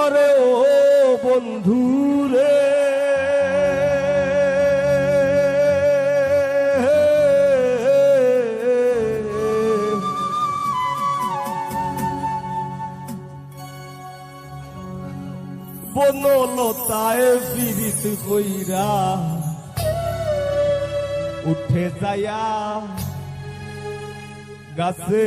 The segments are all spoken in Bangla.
আরে ও বন্ধু রে, বনলতায় পীড়িত কইরা উঠে যায়া গাছে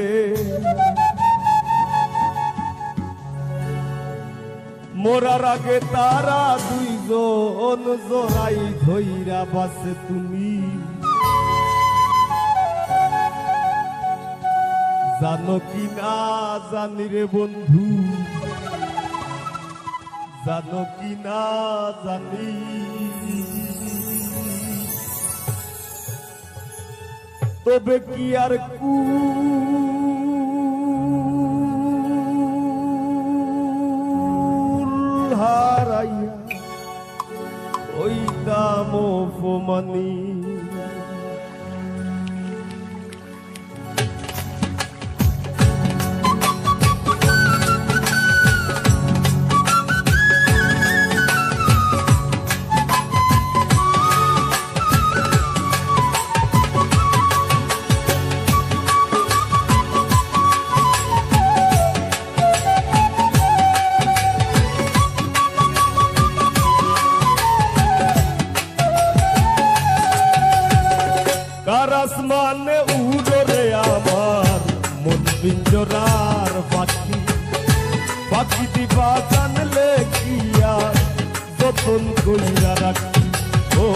মোরার আগে তারা দুইজন জোড়াই ধইরা বাসে তুমি জানো কি না জানি রে বন্ধু, জানো কি না জানি তবে কি আর হারাইয়া ওই দাম অপমানি আসমানে উড়ে আমার মন পিঞ্জরার পাখি, পাখি দিবা জানলে কি আর যতন কইরা রাখি। ও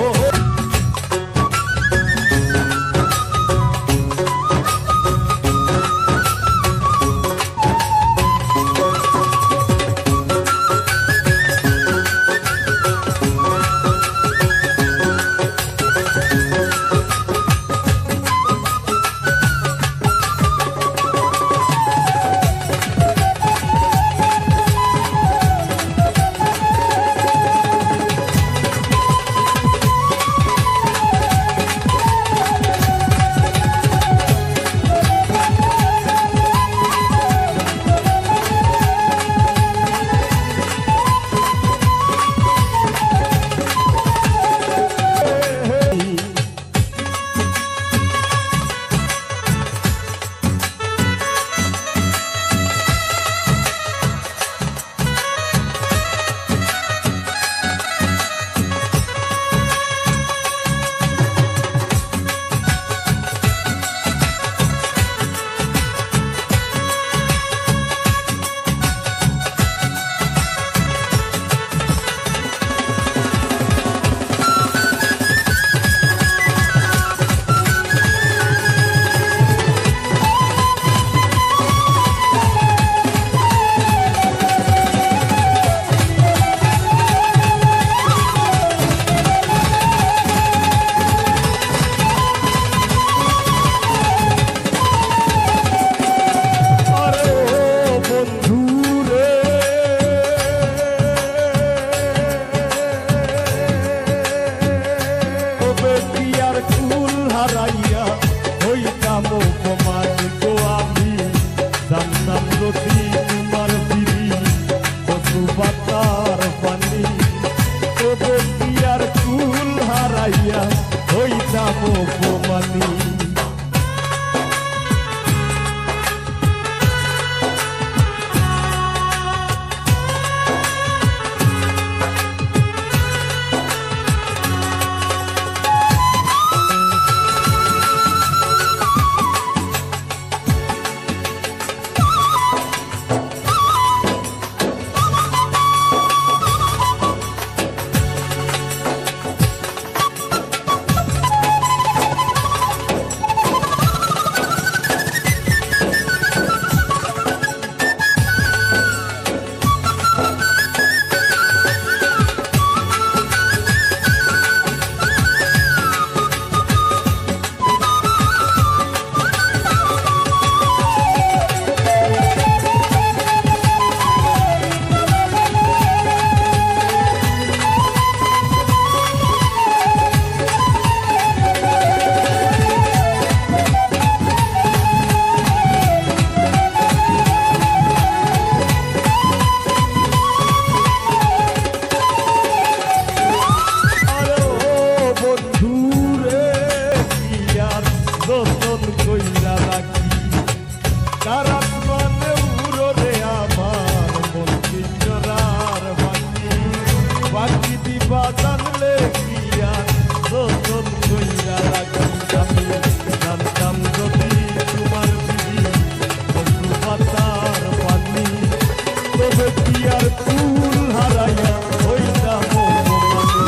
তবে কি আর কুল হারাইয়া হইতাম অপমানি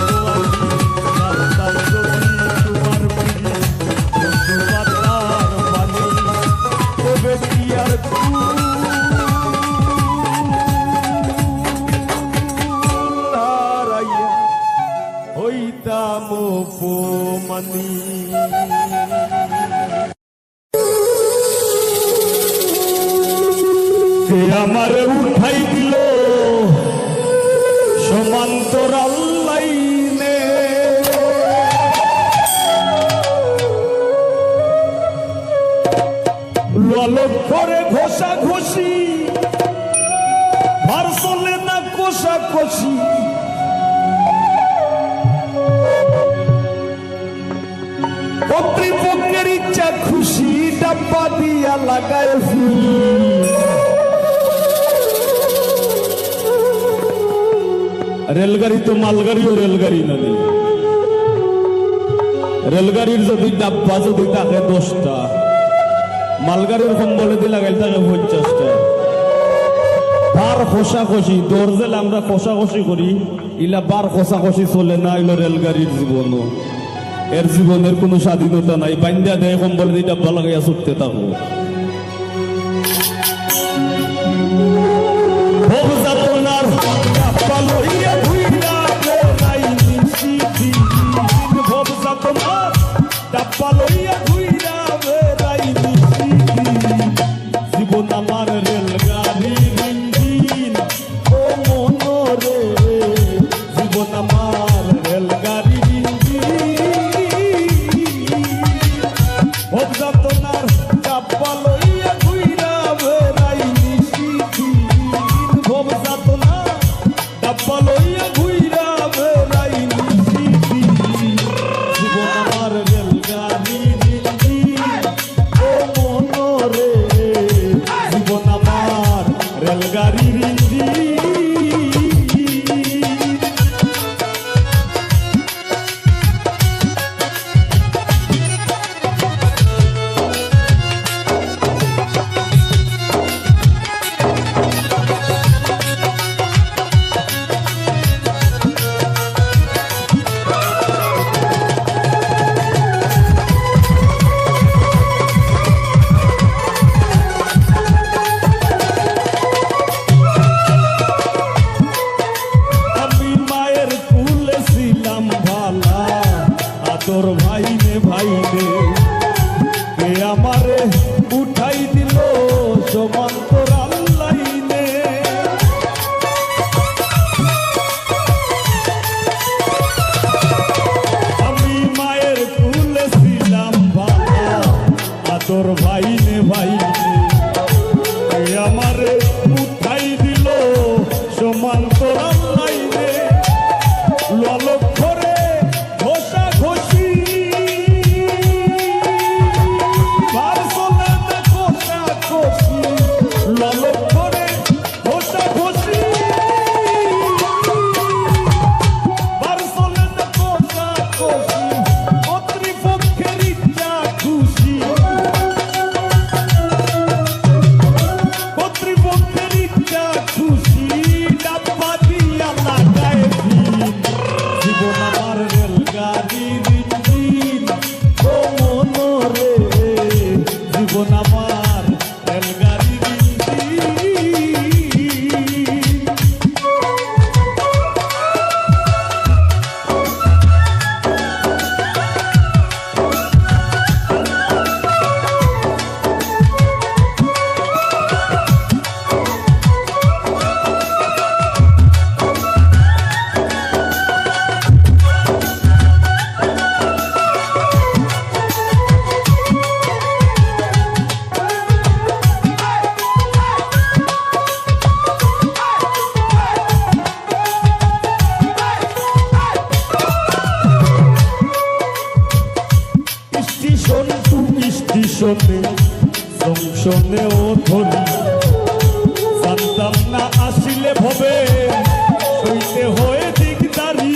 তোমার প্রিয় বন্ধু পাতার পানি তবে কি আর কুল হারাইয়া হইতাম অপমানি আমারে উঠাই দিল সমান্তরাল লাইনে ললক করে ঘষা ঘষি ভার চলে না কষা কষি কর্তৃপক্ষের ইচ্ছা খুশি ডাব্বা দিয়া লাগায় রেলগাড়ি তো মালগাড়ি ও রেলগাড়ি না রেলগাড়ির যদি ডাব্বা যদি থাকে 10টা মালগাড়ির কম বলে দিলে গেল থাকে 50টা বার খসাখসি দরজেল আমরা খসাখসি করি ইলা বার খসাখসি চলে না ইলো রেলগাড়ির জীবন এর জীবনের কোনো স্বাধীনতা নাই বান্ধা দেয় কম বলে দিয়ে ডাব্বা লাগাইয়া ছুটতে থাকো জীবন আমার রেলগাড়ির ইঞ্জিন ও মনরে জীবন আমার রেলগাড়ির ভবযাতনার ডাব্বা লইয়া ঘুইরা বেড়াই নিশিদিন ভবযাতনা ডাব্বা লইয়া ঘুইরা বেড়াই নিশিদিন জীবন আমার রেলগাড়ির ইঞ্জিন ও মনরে জীবন আমার রেলগাড়ির ইঞ্জিন তোর ভাইনে ভাইনে কে আমারে উঠাই দিল সমান্তরাল লাইনে আমি মায়ের কুলে ছিলাম ভালা তোর ভাইনে ভাইনে কে আমারে উঠাই দিল সমান্তরাল লাইনে ললক করে স্টেশনে জংশনেও ধরি জানতাম না আসিলে ভবে সইতে হয়ে দিকদারি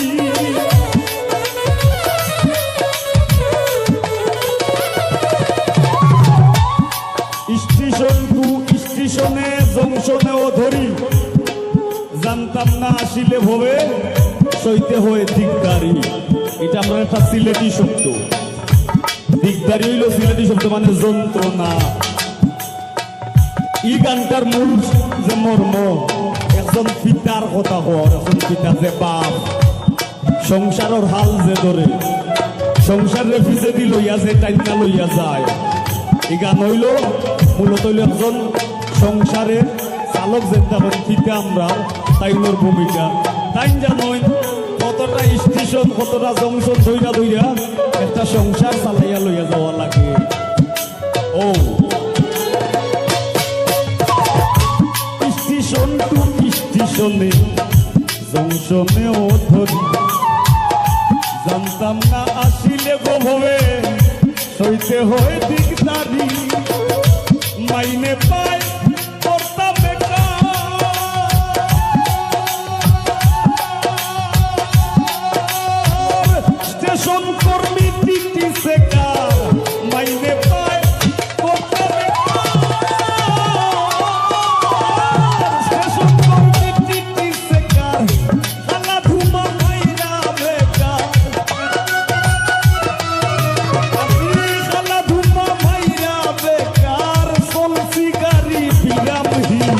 স্টেশন টু স্টেশনে জংশনেও ধরি জানতাম না আসিলে ভবে সইতে হয়ে দিকদারি। এটা আমরা একটা সিলেটি শব্দ। দিকদারি হইল সিলেটি শব্দ, মানে যন্ত্রণা। এই গানটার মূল যে মর্ম, একজন পিতার কথা হর, একজন পিতা যে বাপ সংসারের হাল যে ধরে, সংসারের পিছে দি লইয়া যে টাইনা লইয়া যায়। এই গান হইল মূলত হইল একজন সংসারের চালক যে তখন পিতা আমরা তাইনোর ভূমিকা। তাই জানোই কতটা স্টেশন কতটা জংশন ধইরা ধইরা একটা সংসার চালাইয়া লইয়া যাওয়া লাগে। ও স্টেশন টু স্টেশনে জংশনেও ধরি, জানতাম না আসিলে গোভবে সইতে হয় দিকদারি। মাইনে পায় করতাম স্টেশন কর্মী টিটি সেকার, মাইনে পায় করতাম স্টেশন কর্মী টিটি সেকার, খালা ধুমা মাইরা বেকার, খালা ধুমা মাইরা বেকার, চলছি গাড়ি বিরামহীন,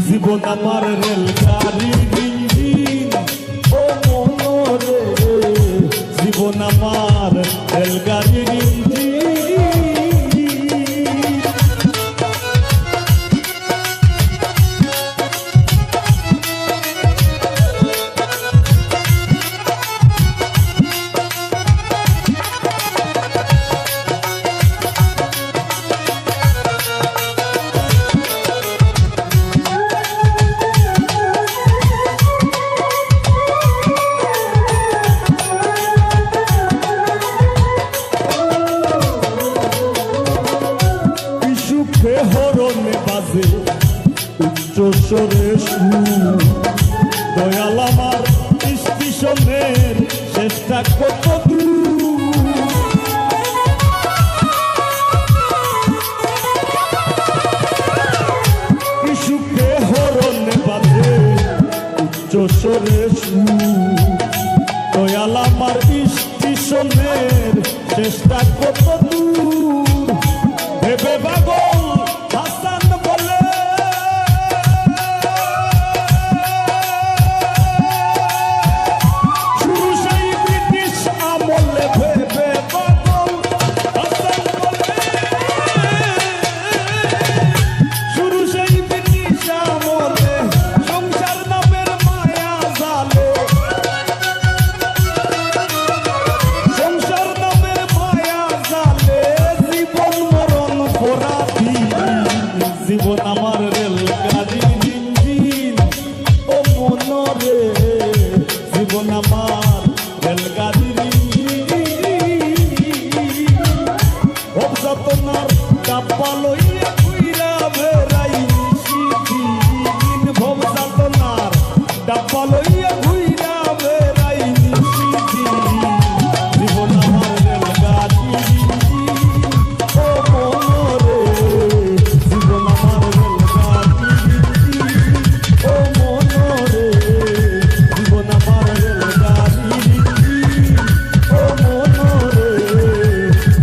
জীবন আমার রেলগাড়ি ইঞ্জিন। ও মনরে জীবন আমার রেলগাড়ির ইঞ্জিন। সুখে হরণে বাজে উচ্চ স্বরে সুর, দয়াল আমার স্টেশনের চেষ্টা কত দূর। সুখে হরণে বাজে উচ্চ স্বরে সুর, দয়াল আমার স্টেশনের চেষ্টা কত দূর। ভেবে পাগল হাসান বলে শুরু সেই ব্রিটিশ আমলে, ভেবে পাগল হাসান বলে শুরু সেই ব্রিটিশ আমলে, সংসার নামের মায়া জালে, সংসার নামের মায়া জালে, জীবন মরণ ফোরাতি, জীবন আমার রেলগাড়ির ইঞ্জিন। ও মনরে জীবন আমার রেলগাড়ির ইঞ্জিন। ভবযাতনার ডাব্বা লইয়া ঘুইরা বেড়াই নিশিদিন, ভবযাতনার ডাব্বা লইয়া ঘুইরা বেড়াই নিশিদিন, জীবন আমার রেলগাড়ির ইঞ্জিন। ও মনরে জীবন আমার রেলগাড়ির ইঞ্জিন। ও মনরে জীবন আমার রেলগাড়ির ইঞ্জিন। ও মনরে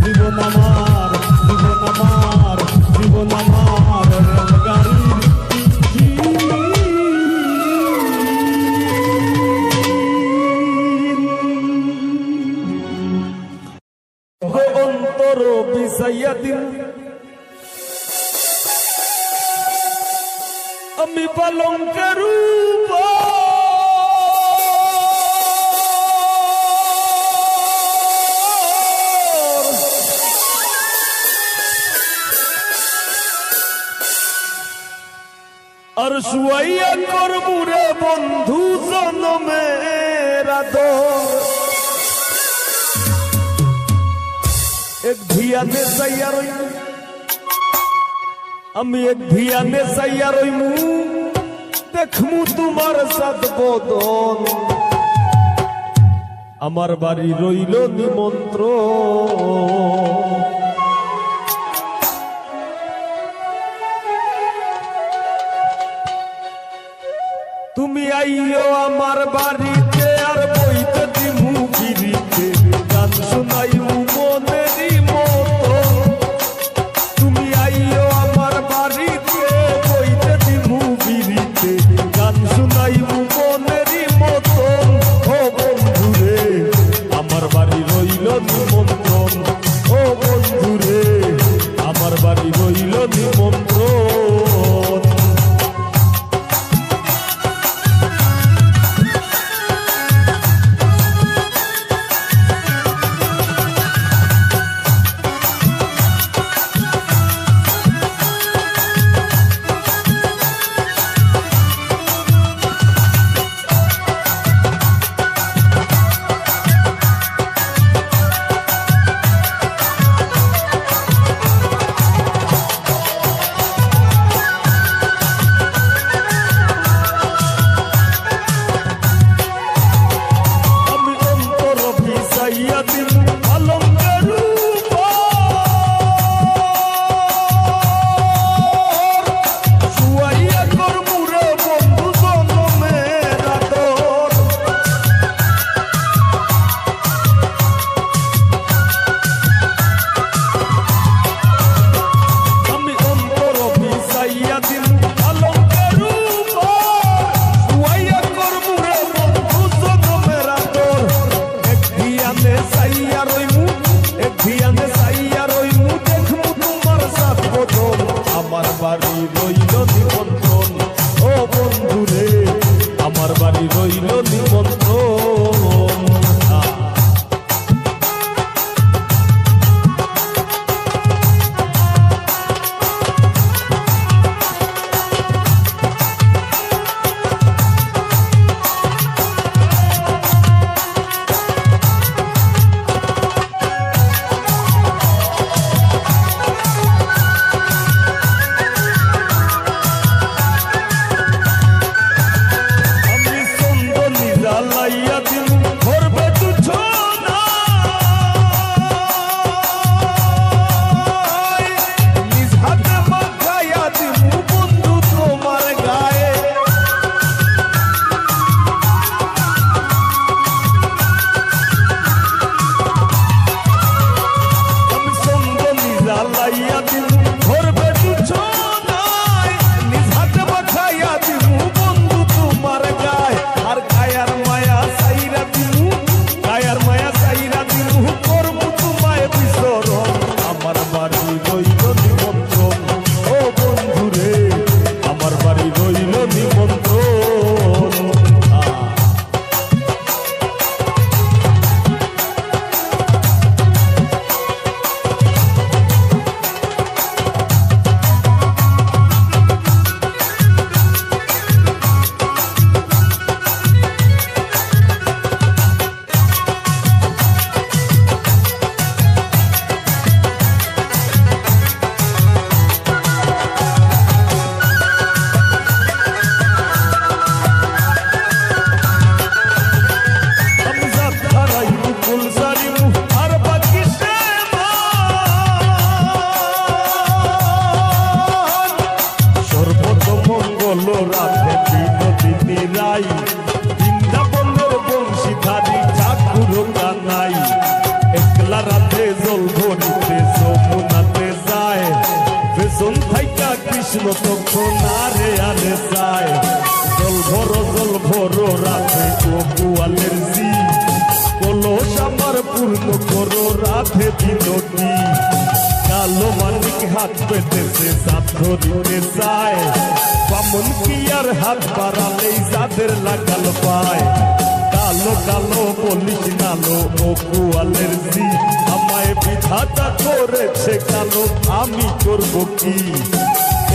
জীবন আমার, জীবন আমার, জীবন আমার রেলগাড়ির ইঞ্জিন। অন্তর বিছাইয়া দিন আমি পালঙ্কের আর শুয়াইয়া করবু রে বন্ধু জনমের আদর। এক ধিয়ানে চাইয়া রইমু, আমি এক ধিয়ানে চাইয়া রইমু, দেখমু তোমার সাত বদন। আমার বাড়ি রইল নিমন্ত্রণ। তুমি আইও আমার বাড়িতে আর বইতে দিমু গিরিতে গান শোনাইমু মনেরই মতো তুমি আইও আমার বাড়িতে বইতে দিমু গিরিতে গান শোনাইমু মনেরই মতো ও বন্ধুরে আমার বাড়ি রইল নিমন্ত্রণ ও বন্ধুরে আমার বাড়ি রইল নিমন্ত্রণ আমার বাড়ি রইল নিমন্ত্রণ ও বন্ধুরে আমার বাড়ি রইল নিমন্ত্রণ বৃন্দাবনের বংশীধারী ঠাকুর কানাই একলা রাতে জল ভরিতে যমুনাতে যায় পেছন থাইকা কৃষ্ণ তখন আরে আরে যায় জল ভরো রাতে গোয়ালের জি কলস আমার পূর্ণ করো রাধে বিনতি কালো মালিক হাত পেতেছে সাত ধরিতে চায় বামন কি আর হাত বাড়ালেই যাদের লাগাল পায় কালো কালো বলিস নালো ও গোয়ালের জি আমায় বিধাতা করেছে কালো আমি করব কি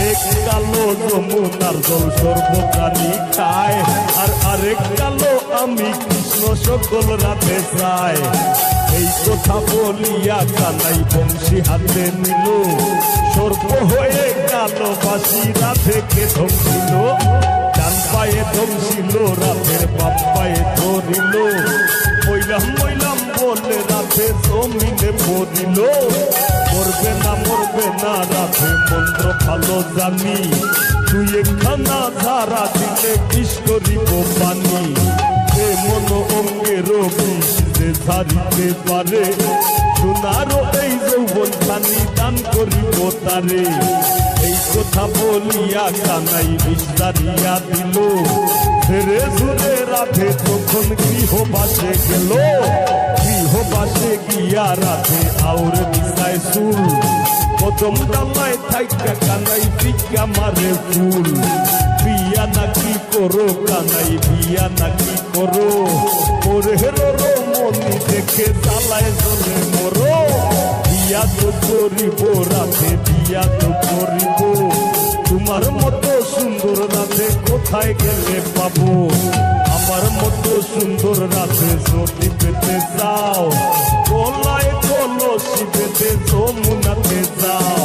এক কালো যমুনার জল সর্বপ্রাণী খায় আর আরেক কালো আমি কৃষ্ণ সকল রাতে চায় এই কথা বলিয়া কানাই বংশী হাতে নিল সর্প হয়ে কালো বাসি রাধেকে ধমছিল ডান পায়ে ধমছিল রাধের বাম পায়ে ধরিল মইলাম বলে রাতে জমিনে পড়িল মরবে না রাতে মন্ত্র ভালো জানি তুই একখানা ধারা দিলে বিষ করিব পানি এ মন অঙ্গের বিষ যে ঝাড়িতে পারে সোনারও এই যৌবন খানি দান করিব তারে এই কথা বলিয়া কানাই বিষ দাঁড়িয়া দিল ধীরে ধীরে রাধে তখন গৃহবাসে গেল গৃহবাসে গিয়া রাধে আউর দিশায় সুর প্রথম ডালায় থাইকা কানাই ভিক্ষা মারে ফুল বিয়া নাকি করো কানাই বিয়া নাকি করো ওরে রো মনি দেখে জ্বালায় জ্বলে মরো বিয়া তো করিব রাধে বিয়া তো করিব তোমার মতো সুন্দর রাধে কোথায় গেলে পাবো আমার মতো সুন্দর রাধে যদি পেতে যাও গলায় কলসি পেতে যমুনাতে যাও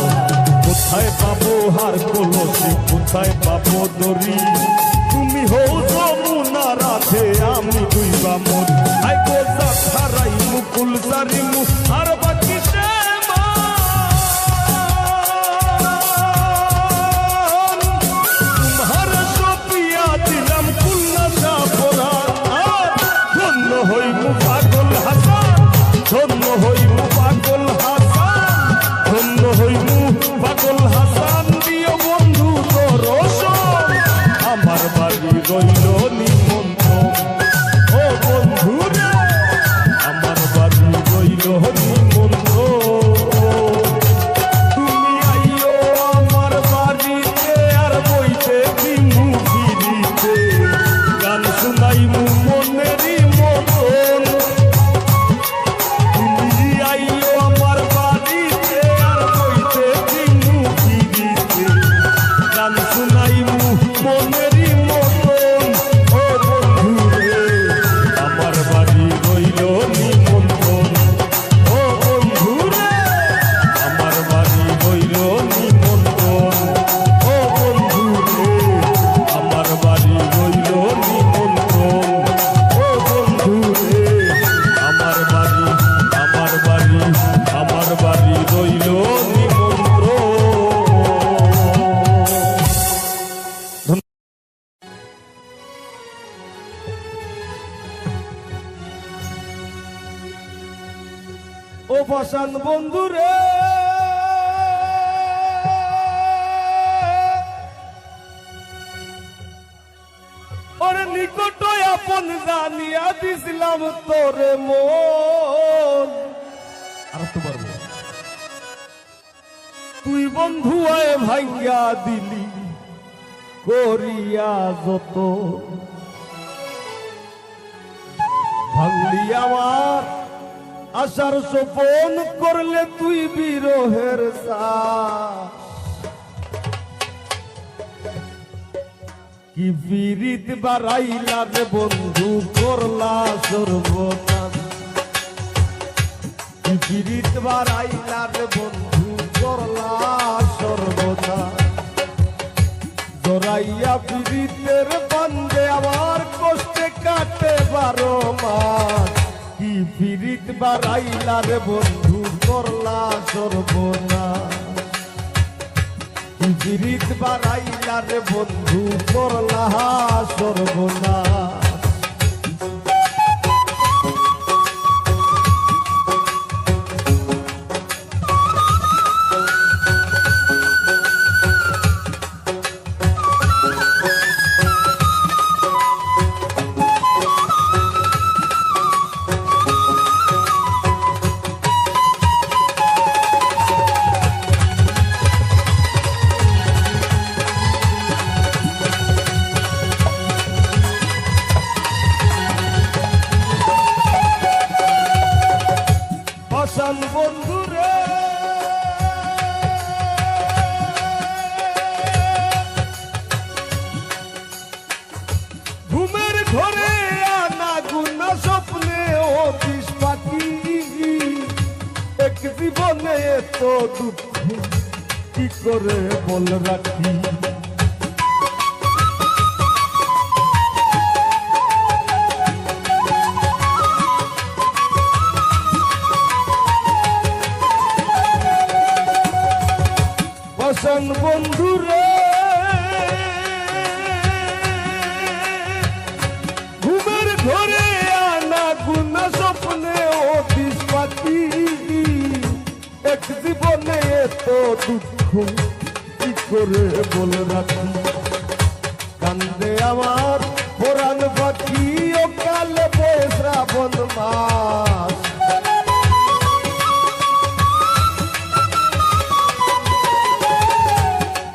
কোথায় পাবো হার কলসি কোথায় পাবো দড়ি তুমি হও যমুনা রাধে আমি দুইবা মন আই গোজা খারাই মুকুল সারি মু আর বাকি সে ধন্য হইমু পাগল হাসান দিও বন্ধু তোর আমার বাড়ি রইল নিমন্ত্রণ ও বন্ধু রে আমার বাড়ি রইল নিমন্ত্রণ তুমি আইও আমার বাড়িতে আর বইতে দিমু ফিরিতে গান শুনাইমু মনেরই মতন মনেরই মতন ও বন্ধু রে আমার বাড়ি রইল নিমন্ত্রণ ও বন্ধু রে আমার বাড়ি রইল নিমন্ত্রণ ও বন্ধু রে আমার বাড়ি রইল নিমন্ত্রণ ও বন্ধু রে আমার বাড়ি রইল নিমন্ত্রণ। ও পাষাণ বন্ধু রে ওরে নিকট আপন জানিয়া দিছিলাম তোরে মন আর তো পারবো তুই বন্ধু আয় ভাঙ্গা দিলি করিয়া যত ভাঙলি আমার আশার সোপন করলে তুই বিরহের শ্বাস কি বিরিত বাড়াইলা রে বন্ধু করলা সর্বনাশ কি বিরিত বাড়াইলা রে বন্ধু করলা সর্বনাশ জড়াইয়া বিরিতের বান্ধে আমার কষ্টে কাটে 12 মাস কি ফিরিত বাড়াইলা রে বন্ধু করলা সর্বনাশ কি ফিরিত বাড়াইলা রে বন্ধু করলা সর্বনাশ পাষাণ বন্ধু রে ঘুমের ঘরে আনা গুনা স্বপ্নে অতিশ পাখি এক জীবনে এত দুঃখ কি করে বল রাখি দুঃখ কি করে বলে রাখি কান্দে আমার পুরাণ পাখি ও কালে বয়ে শ্রাবণ মাস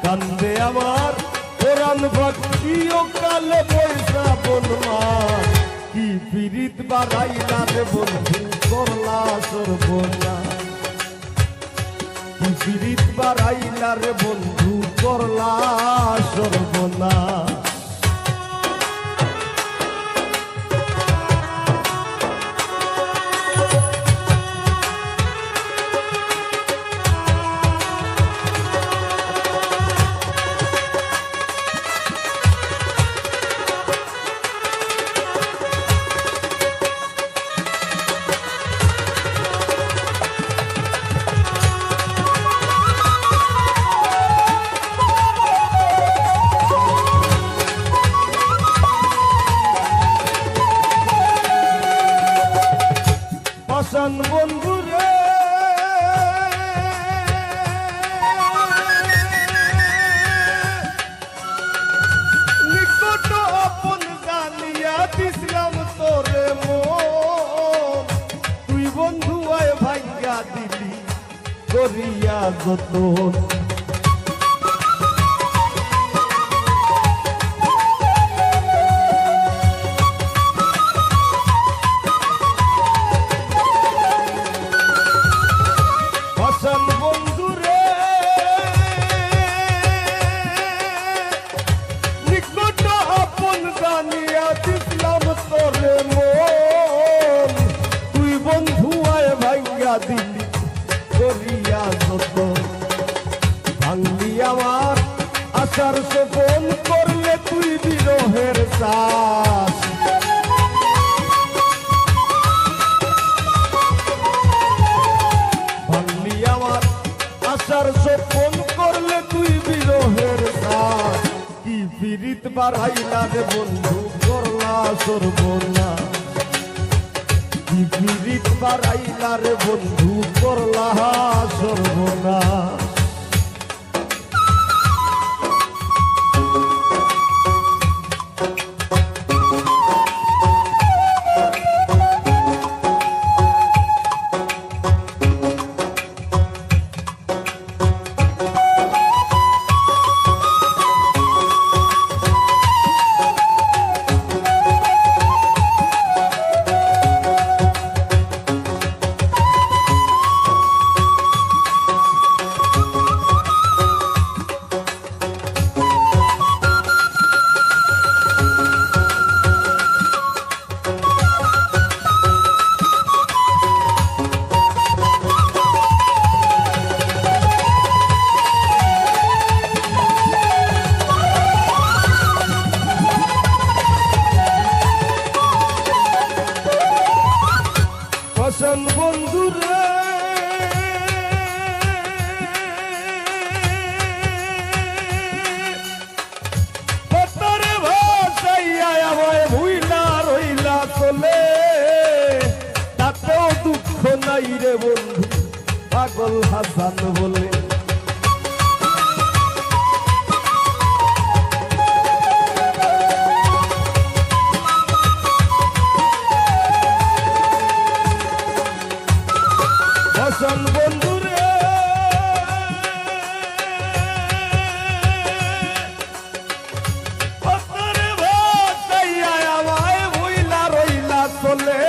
কান্দে আমার পুরাণ পাখি ও কালে বয়ে শ্রাবণ মাস কি পীড়িত বাড়াইলা রে বন্ধু করলা সর্বনাশ পীড়িত বাড়াইলা রে বন্ধু করলা সর্বনাশ পাষাণ বন্ধু রে নিকট আপন জানিয়া দিছিলাম তোরে মন তুই বন্ধু আয় ভাঙ্গা দিলি করিয়া যতন বন্ধু রে নিকট আপন জানিয়া দিলাম তোরে মন তুই বন্ধু আয় ভাঙ্গা দিলি করিয়া যত ভাঙলি আমার আশার সপন করলে তুই বিরহের চাষ আশার সপন করলে তুই বিরহের সাথ কি পীড়িত বাড়াইলা রে বন্ধু করলা সর্বনাশ কি পীড়িত বাড়াইলা রে বন্ধু করলা সর্বনাশ পাষাণ বন্ধু রে পতরে ভাসাইয়া আমায় ভুইলা রইলা চলে তাতেও দুঃখ নাই রে বন্ধু পাগল হাসান বলে পাষাণ বন্ধু রে পতরে ভাসাইয়া আমায় ভুইলা রইলা চলে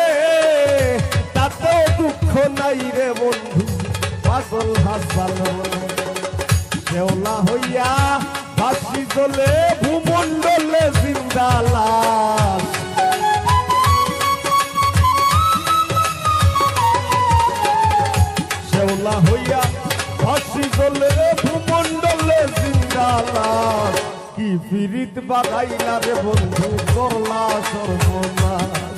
তাতেও দুঃখ নাই রে বন্ধু পাগল হাসান বলে শেওলা হইয়া ভাসি চলে ভূমণ্ডলে জিন্দা লাশ শেওলা হইয়া ভাসি চলে ভূমণ্ডলে জিন্দা লাশ কি পীড়িত বাড়াইলা রে বন্ধু করলা সর্বনাশ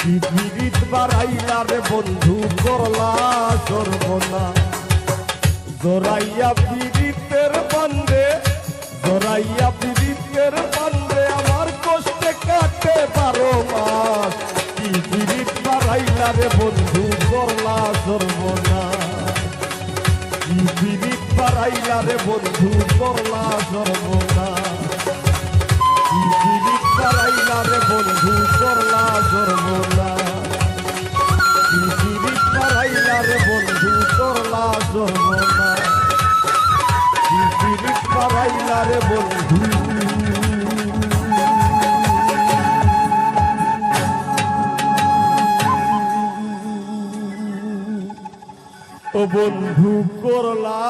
কি পীড়িত বাড়াইলা রে বন্ধু করলা সর্বনাশ জোরাইয়া পীড়িতের বান্ধে জোরাইয়া পীড়িতের বান্ধে আমার কষ্টে কাটে 12 মাস কি পীড়িত বাড়াইলা রে বন্ধু করলা সর্বনাশ পারাইলা রে বন্ধু করলা সর্বনাশ পিরিত পারাইলা রে বন্ধু করলা সর্বনাশ পিরিত পারাইলা রে বন্ধু করলা সর্বনাশ পিরিত পারাইলা রে বন্ধু ও বন্ধু করলা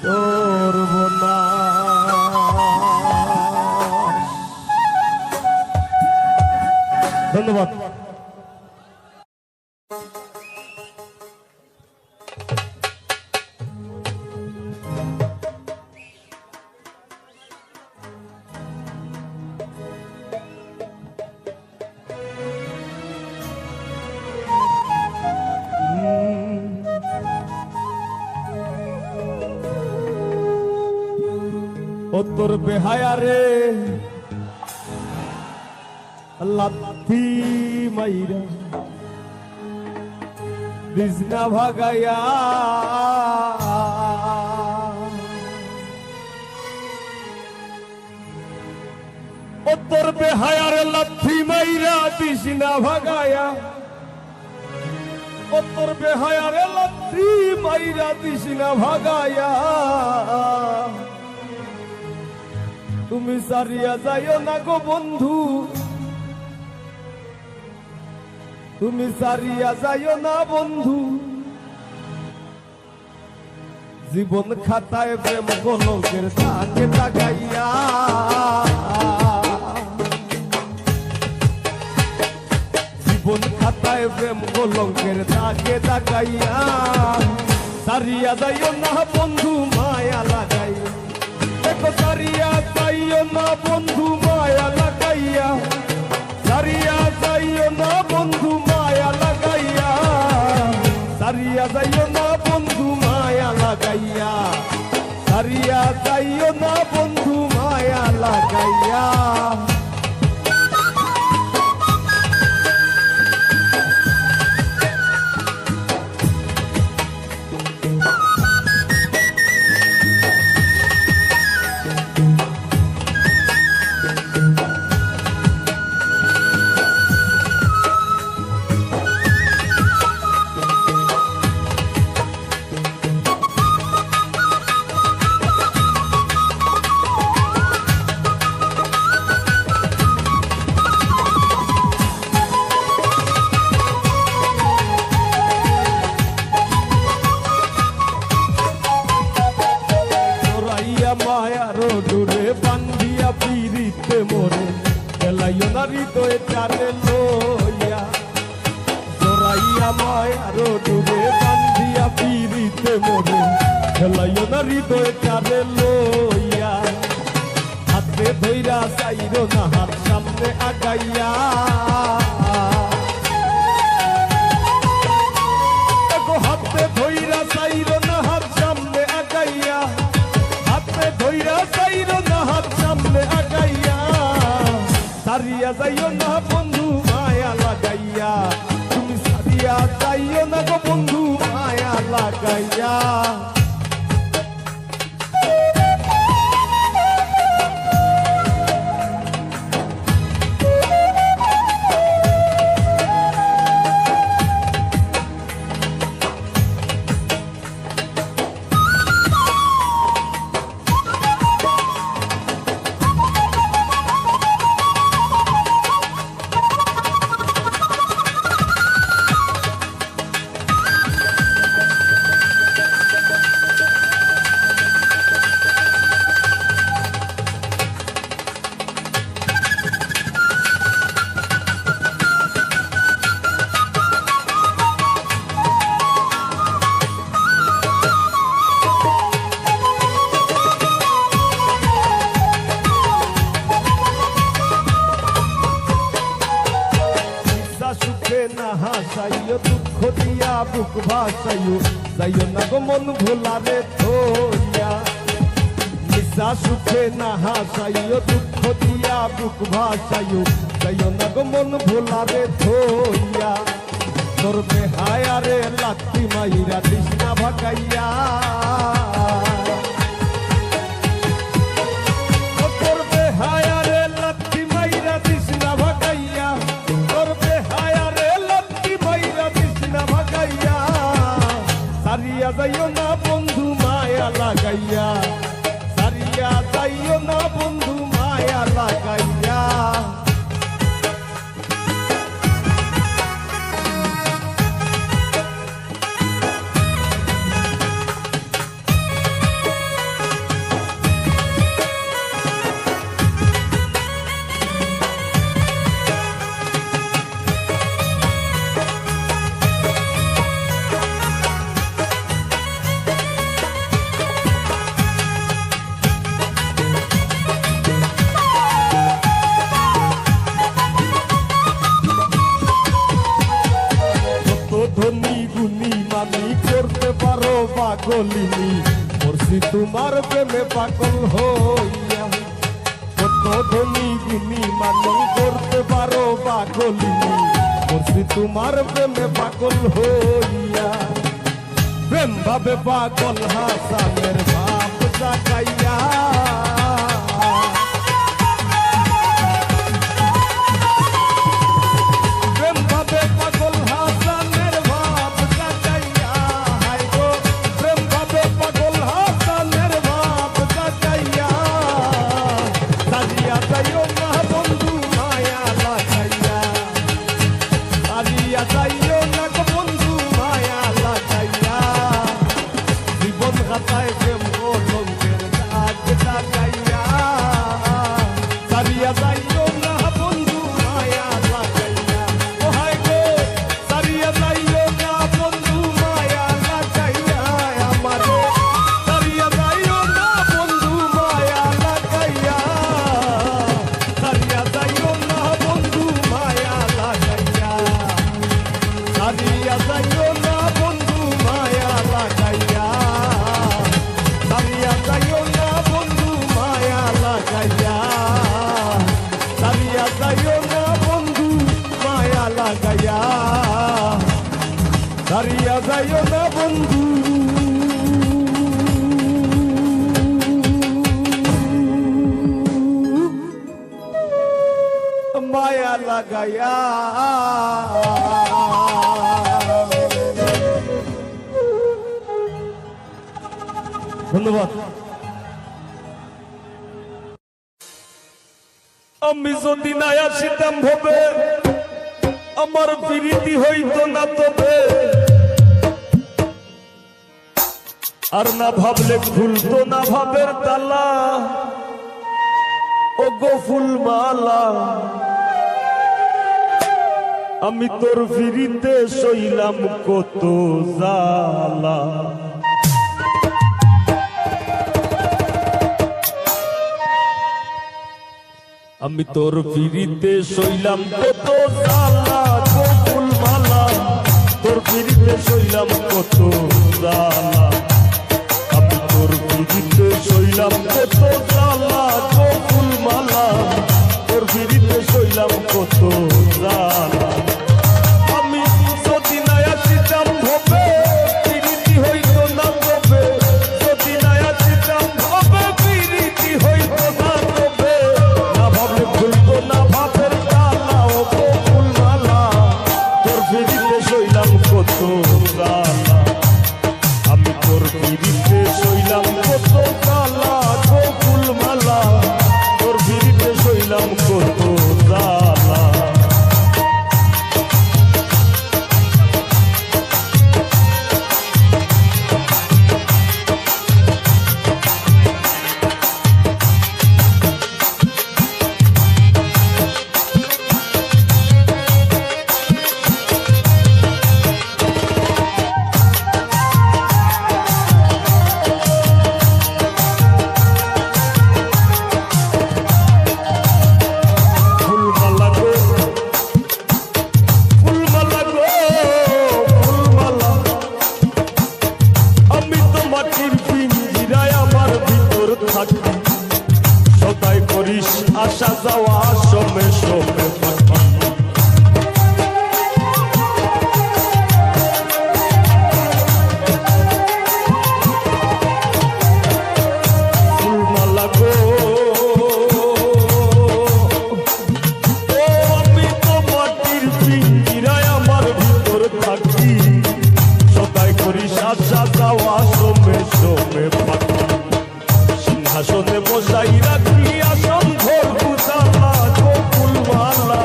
সর্বনাশ। ধন্যবাদ। ও তোর বেহায়া রে লাথি মাইরা বিজনা ভাগায়া ও তোর বেহায়া রে লাথি মাইরা বিজনা ভাগায়া ও তোর বেহায়া রে লাথি মাইরা বিজনা ভাগায়া তুমি সারিয়া যাইও না গো বন্ধু তুমি সারিয়া যাইও না বন্ধু জীবন খাতায় প্রেম কলঙ্কের দাগে দাগাইয়া জীবন খাতায় প্রেম কলঙ্কের দাগে দাগাইয়া সারিয়া যাইও না বন্ধু মায়া লাগাইয়া সারিয়া যাইও না বন্ধু মায়া লাগাইয়া সারিয়া যাইও না বন্ধু মায়া লাগাইয়া সারিয়া যাইও না বন্ধু মায়া লাগাইয়া সারিয়া যাইও না বন্ধু মায়া লাগাইয়া মায়ার ডুরে বান্ধিয়া পিরিতে মোরে গেলাইও না হৃদয়ে চারে লইয়া জোরাইয়া মায়ার ডুরে বান্ধিয়া পিরিতে মোরে গেলাইও না হৃদয়ে চারে লইয়া হাতে ধইরা চাইরো না হাত সামনে আগাইয়া হাতে ধইরা চাইরো না হাত সামনে আগাইয়া ধইরা চাইরো না হাত সামনে আগাইয়া সারিয়া যাইও না বন্ধু মায়া লাগাইয়া তুমি সারিয়া যাইও না গো বন্ধু মায়া লাগাইয়া না হাসাইও দুঃখ দিয়া বুক ভাসাইও যাইও না গো মন ভোলারে থইয়া নিশা সুখে না হাসাইও দুঃখ দিয়া বুক ভাসাইও যাইও না গো মন ভোলারে থইয়া তোর বেহায়ারে লাত্তি মাইরা তৃষ্ণা ভাগাইয়া পাগলিনী মরছি তোমার প্রেমে পাগল হইয়া কত ধনী গিনি মানন করতে পারো পাগলিনী মরছি তোমার প্রেমে পাগল হইয়া প্রেম ভাবে পাগল হাসানের ভাব জাগাইয়া প্রেম ভাবে পাগল হাসানের ভাব জাগাইয়া হাই গো প্রেম ভাবে পাগল হাসানের ভাব জাগাইয়া সাজিয়া যাইও না বন্ধু মায়া লাগাইয়া সাজিয়া যাইও না গো বন্ধু মায়া লাগাইয়া জীবন খাতায় প্রেম কলঙ্কের দাগ লাগাইয়া সারিয়া যাইও না বন্ধু মায়া লাগাইয়া ও হাই গো সারিয়া যাইও না বন্ধু মায়া লাগাইয়া আমারে সারিয়া যাইও না বন্ধু মায়া লাগাইয়া সারিয়া যাইও না বন্ধু মায়া লাগাইয়া সারিয়া যাইও না বন্ধু মায়া লাগাইয়া সারিয়া যাইও না বন্ধু মায়া লাগাইয়া সারিয়া যাইও না বন্ধু মায়া লাগাইয়া সারিয়া যাইও না বন্ধু মায়া লাগাইয়া ধন্যবাদ। আমি যদি না আসিতাম ভবে আমার প্রীতি হইতো না তবে আর না ভাবলে খুলতো না ভাবের তালা ও গো ফুলমালা আমি তোর ফিরিতে সইলাম কত জালা আমি তোর ফিরিতে সইলাম কত জালা গো ফুলমালা তোর ফিরিতে সইলাম কত জালা আমি তোর ফিরিতে সইলাম কত জালা গো ফুলমালা তোর ফিরিতে সইলাম কত জালা আমি যদি না আসিতাম ভবে প্রীতি হইতো না তবে যদি না আসিতাম ভবে প্রীতি হইতো না তবে না ভাবলে ভুলতো না ভাবের তালা ও গো ফুলমালা তোর ফিরিতে সইলাম কত জালা আমি তোর ফিরিতে সইলাম কত জালা গো ফুলমালা তোর ফিরিতে সইলাম কত জালা ফুলমালা গো ফুলমালা গো ফুলমালা আমি তো মাটির পিঞ্জিরায় আমার ভিতর থাকি সদাই করিস আসা যাওয়া সমে সমে পাখি ফুলমালা গো ও আমি তো মাটির পিঞ্জিরায় আমার ভিতর থাকি সদাই করিস আসা যাওয়া সমে সমে পাখি সিংহাসনে বসাই রাখি আসন ঘর বুঝালা গো ফুলমালা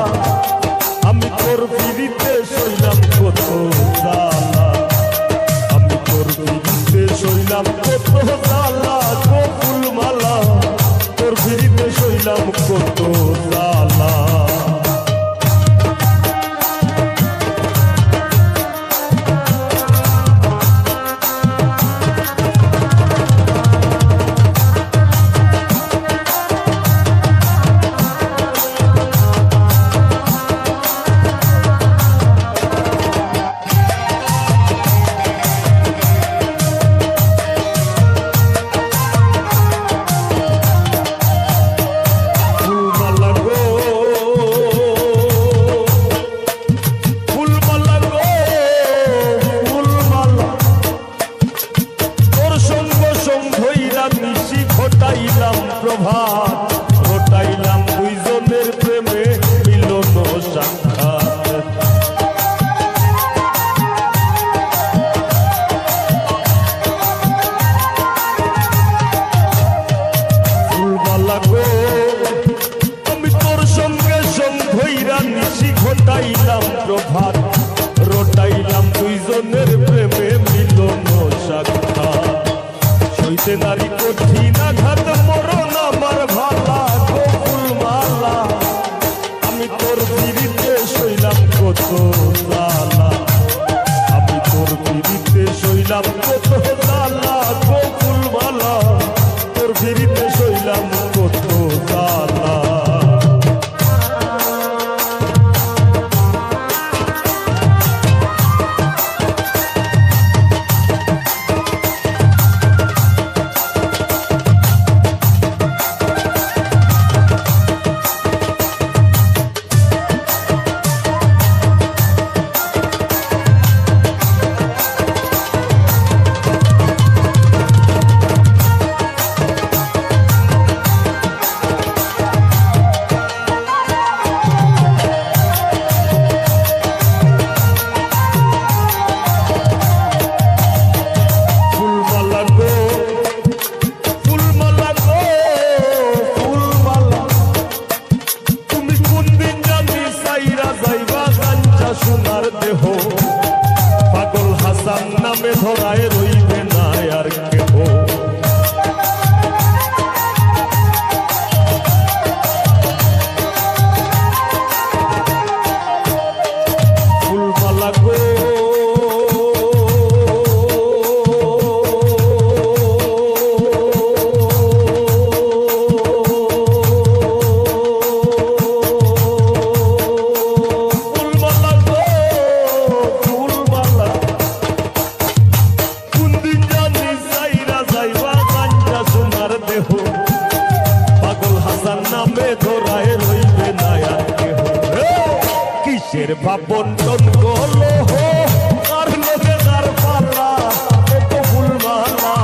লুটাইলাম প্রভাত, রটাইলাম দুইজনের প্রেমে মিলন সাক্ষাৎ। সইতে নারী কঠিন আঘাত, মরণ আমার ভালা গো ফুলমালা। আমি তোর পিড়িতে সইলাম কত জ্বালা, আমি তোর পিড়িতে সইলাম কত জ্বালা গো ফুলমালা, তোর পিড়িতে সইলাম কত জ্বালা। সোনার দেহ পাগল হাসান নামে ধরায় রইবে না আর কেহ। ফুলমালা গো পাগল হাসান নামে ধরায় রইবে না আর কেহ। কিসের ভাবন্টন গলো আর লোকে তার পাল্লা কত ফুলমালা,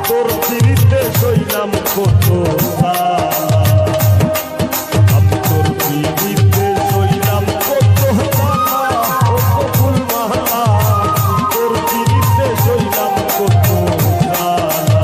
তোর পিড়িতে সইলাম কত জ্বালা, আমি তোর পিড়িতে সইলাম কত জ্বালা কত ফুলমালা, তোর পিড়িতে সইলাম কত জ্বালা।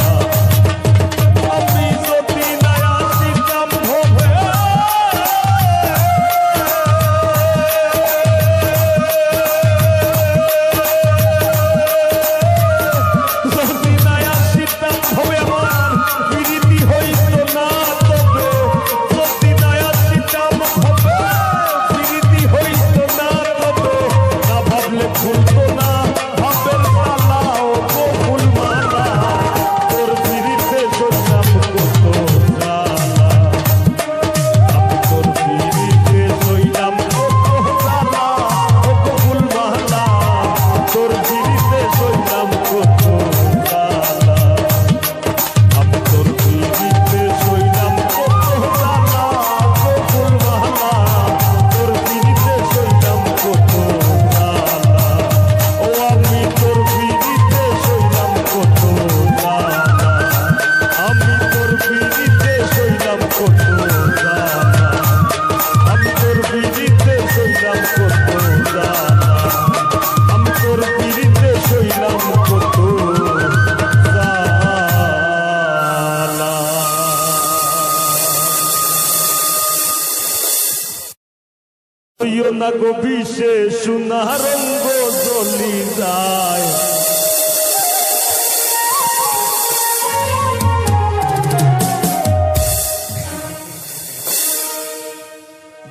না গো বিষে সোনা রঙ্গ জ্বলি যায়,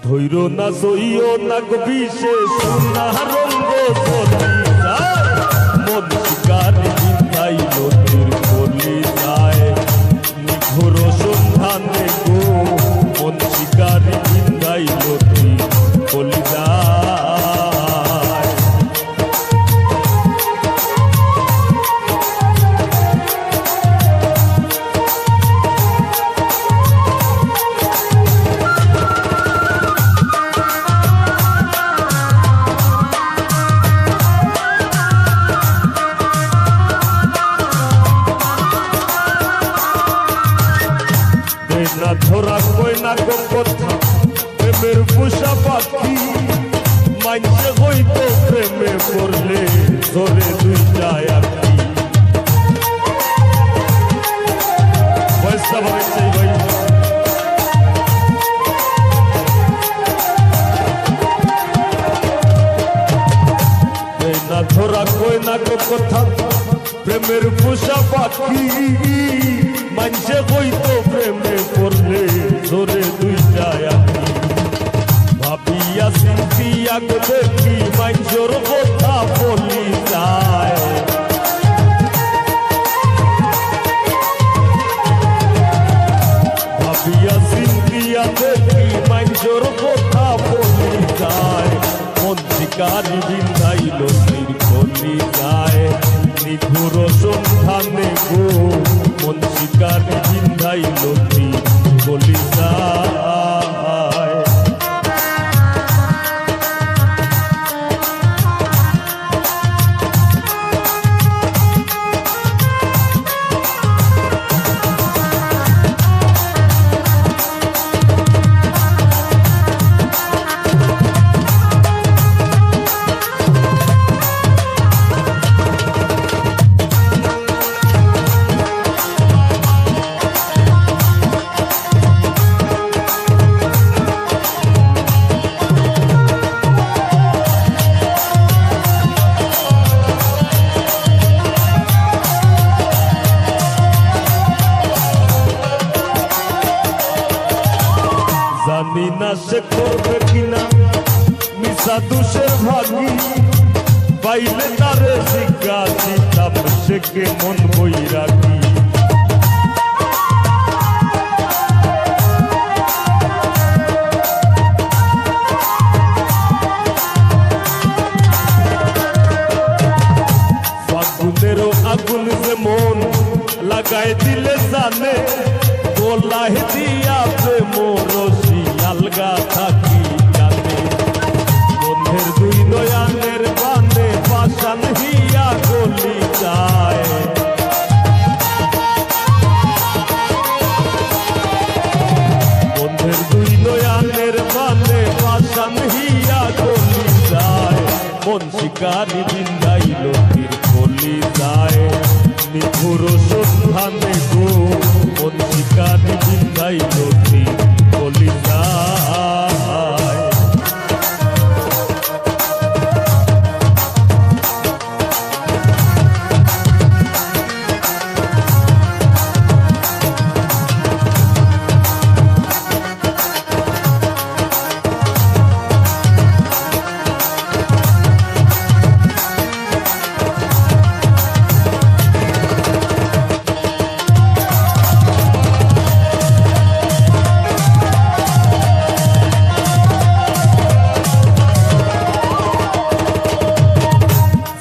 ধৈর না সইও না গো বিষে সোনা রঙ্গ জ্বলি যায়, মন শিকারি বিন্ধাই নদীর বলি যায়, নিঘোর সন্ধানে গো মন শিকারি বিন্ধাই নদী বলি যায়। না ধরা কই না গো কথা প্রেমের পোষা পাখি, মাইনছে হইতো প্রেমে পড়লে ধরে দুই যায় আঁকি। পয়সা বাড়ছে ভাই বলে না গো কথা প্রেমের পোষা পাখি মানছে কইতো প্রেমে পড়লে ধরে দুইটায় আঁকি ভাবিয়া চিন্তিয়া গো দেখি মাইজোর কথা বলি যায় ভাবিয়া চিন্তিয়া দেখি মাইজোর কথা বলি যায় মন শিকারি বিন্ধাইল কলি যায় নিঘুর সন্ধানে গো মন শিকারি বিন্ধাইল কলি যায় জানি না সে করবে কিনা মিশা দুষের ভাগি পাইলে তারে জিজ্ঞাসি তাপ সে কে মন বই রাখি ফাগুনেরও আগুন যে মন লাগাই দিলে জানে গোলাহ দিয়া প্রেম রশি আলগা থাকি জানে বন্ধের দুই নয়ানের বানে পাশান হিয়া গলি যায় বন্ধের দুই নয়ানের বানে পাশান হিয়া গলি যায় মন শিকারি বিন্দাইল কলি যায় নিঘুর সন্ধানে গো মন শিকারি বিন্ধাইল কলি যায়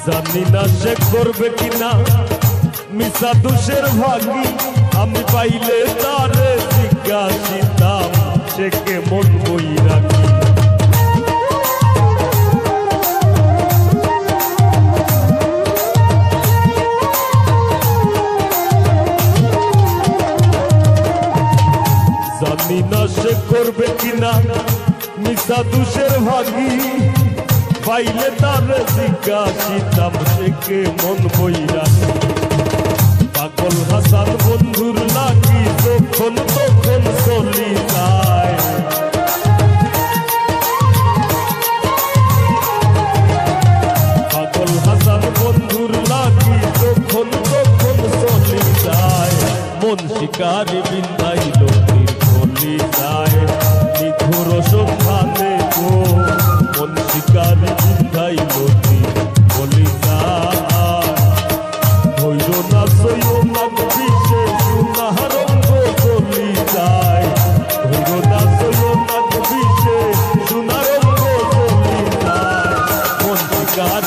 জানি না সে করবে কিনা মিশা দুষের ভাগি আমি পাইলে তারে জিজ্ঞাসিতাম সে কে মন বই রাখি জানি না সে করবে কিনা মিশা দুষের ভাগি পাইলে তার জিজ্ঞাসিতাম সে কে মন বই রাখি পাগল হাসান বন্ধুর নাকি তখন তখন চলি যায় পাগল হাসান বন্ধুর নাকি তখন তখন চলি যায় মন শিকারি বিন্দাইল কলি যায় নিঘুর সন্ধানে গো মন শিকারি বিন্ধাইল কলি যায় ধৈর্য না সইও না বিষে সুনার রঙ্গ চলি যায় ধৈর্য না সইও না বিষে সুনার রঙ্গ চলি যায় মন শিকারি